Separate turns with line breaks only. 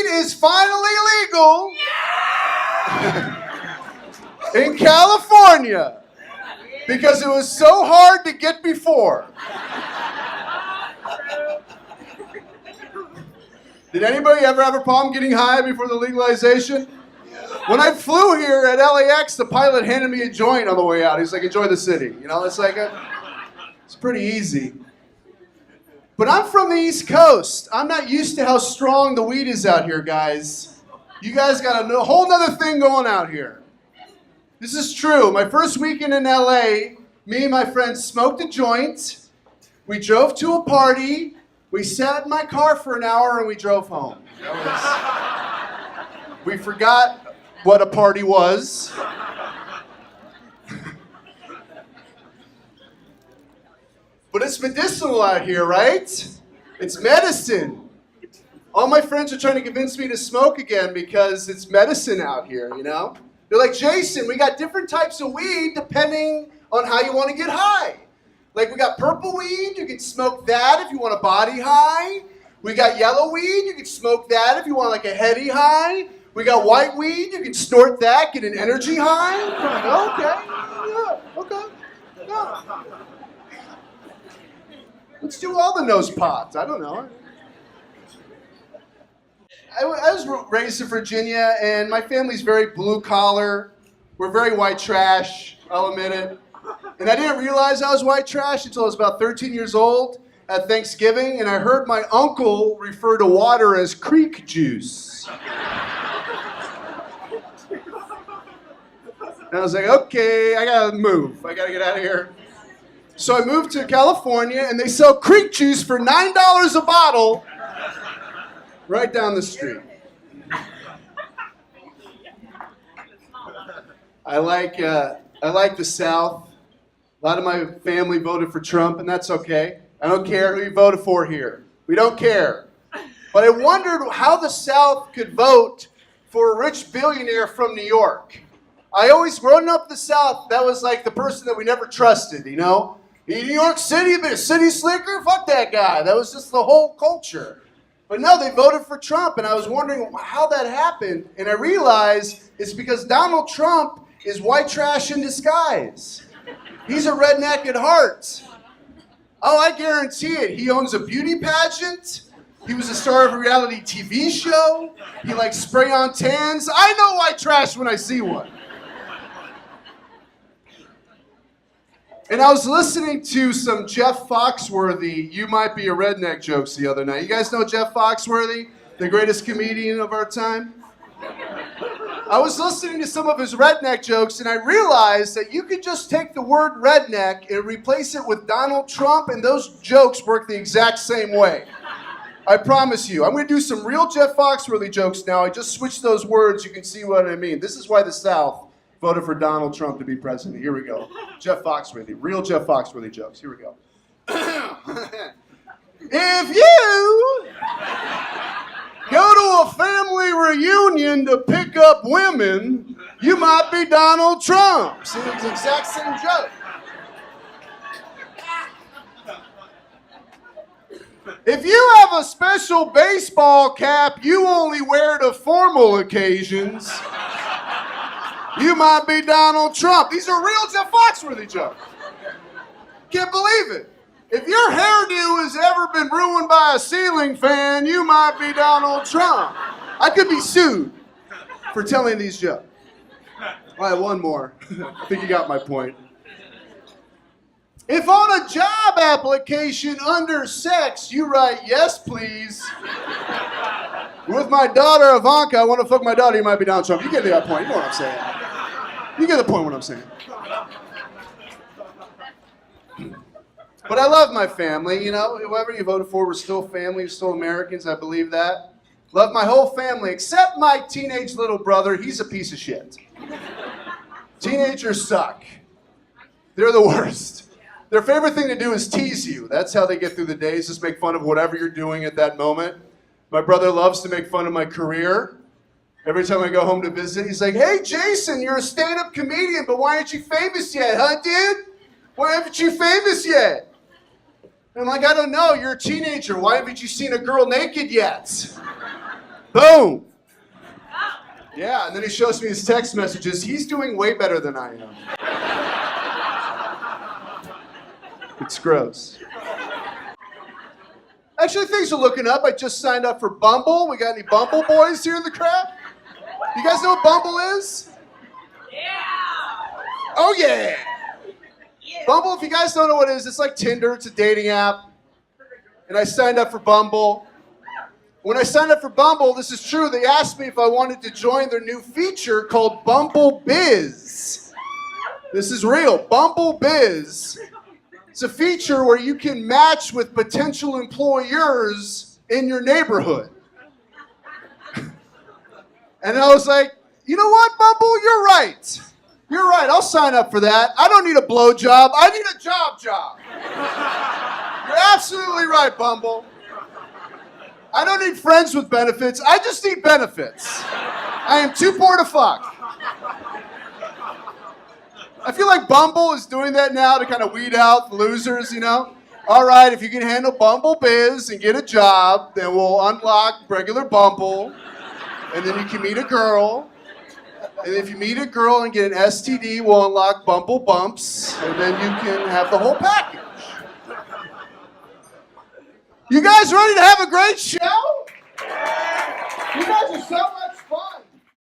weed is finally legal in California because it was so hard to get before. Did anybody ever have a problem getting high before the legalization? When I flew here at LAX, the pilot handed me a joint on the way out. He's like, enjoy the city. You know, it's like, it's pretty easy. But I'm from the East Coast. I'm not used to how strong the weed is out here, guys. You guys got a whole nother thing going out here. This is true. My first weekend in LA, me and my friends smoked a joint. We drove to a party. We sat in my car for an hour and we drove home. We forgot what a party was. But it's medicinal out here, right? It's medicine. All my friends are trying to convince me to smoke again because it's medicine out here, you know? They're like, Jason, we got different types of weed depending on how you want to get high. Like, we got purple weed, you can smoke that if you want a body high. We got yellow weed, you can smoke that if you want like a heady high. We got white weed, you can snort that, get an energy high. Okay, yeah, okay, yeah. Let's do all the nose pops, I don't know. I was raised in Virginia, and my family's very blue collar. We're very white trash, I'll admit it. And I didn't realize I was white trash until I was about 13 years old at Thanksgiving, and I heard my uncle refer to water as creek juice. And I was like, okay, I gotta move. I gotta get out of here. So I moved to California, and they sell creek juice for $9 a bottle right down the street. I like the South. A lot of my family voted for Trump, and that's okay. I don't care who you voted for here. We don't care. But I wondered how the South could vote for a rich billionaire from New York. I always, growing up in the South, that was like the person that we never trusted, you know? In New York City, been a city slicker? Fuck that guy. That was just the whole culture. But no, they voted for Trump, and I was wondering how that happened. And I realized it's because Donald Trump is white trash in disguise. He's a redneck at heart. Oh, I guarantee it. He owns a beauty pageant. He was a star of a reality TV show. He likes spray-on tans. I know white trash when I see one. And I was listening to some Jeff Foxworthy, You Might Be a Redneck jokes the other night. You guys know Jeff Foxworthy, the greatest comedian of our time? I was listening to some of his redneck jokes, and I realized that you could just take the word redneck and replace it with Donald Trump, and those jokes work the exact same way. I promise you. I'm going to do some real Jeff Foxworthy jokes now. I just switched those words. You can see what I mean. This is why the South voted for Donald Trump to be president. Here we go. Jeff Foxworthy. Real Jeff Foxworthy jokes. Here we go. If you go to a family reunion to pick up women, you might be Donald Trump. See, it's the exact same joke. If you have a special baseball cap you only wear to formal occasions, you might be Donald Trump. These are real Jeff Foxworthy jokes. Can't believe it. If your hairdo has ever been ruined by a ceiling fan, you might be Donald Trump. I could be sued for telling these jokes. All right, one more. I think you got my point. If on a job application under sex, you write, yes, please. With my daughter Ivanka, I want to fuck my daughter, you might be Donald Trump. You get that point. You know what I'm saying. You get the point what I'm saying. But I love my family, you know. Whoever you voted for, we're still family, we're still Americans, I believe that. Love my whole family, except my teenage little brother. He's a piece of shit. Teenagers suck. They're the worst. Their favorite thing to do is tease you. That's how they get through the days, just make fun of whatever you're doing at that moment. My brother loves to make fun of my career. Every time I go home to visit, he's like, hey, Jason, you're a stand-up comedian, but why aren't you famous yet, huh, dude? Why haven't you famous yet? And I'm like, I don't know, you're a teenager. Why haven't you seen a girl naked yet? Boom. Yeah, and then he shows me his text messages. He's doing way better than I am. It's gross. Actually, things are looking up. I just signed up for Bumble. We got any Bumble boys here in the crowd? You guys know what Bumble is? Yeah. Oh, yeah. Bumble, if you guys don't know what it is, it's like Tinder. It's a dating app. And I signed up for Bumble. When I signed up for Bumble, this is true, they asked me if I wanted to join their new feature called Bumble Biz. This is real. Bumble Biz. It's a feature where you can match with potential employers in your neighborhood. And I was like, you know what, Bumble? You're right. You're right. I'll sign up for that. I don't need a blowjob. I need a job. You're absolutely right, Bumble. I don't need friends with benefits. I just need benefits. I am too poor to fuck. I feel like Bumble is doing that now to kind of weed out the losers, you know? All right, if you can handle Bumble Biz and get a job, then we'll unlock regular Bumble, and then you can meet a girl. And if you meet a girl and get an STD, we'll unlock Bumble Bumps, and then you can have the whole package. You guys ready to have a great show? You guys are so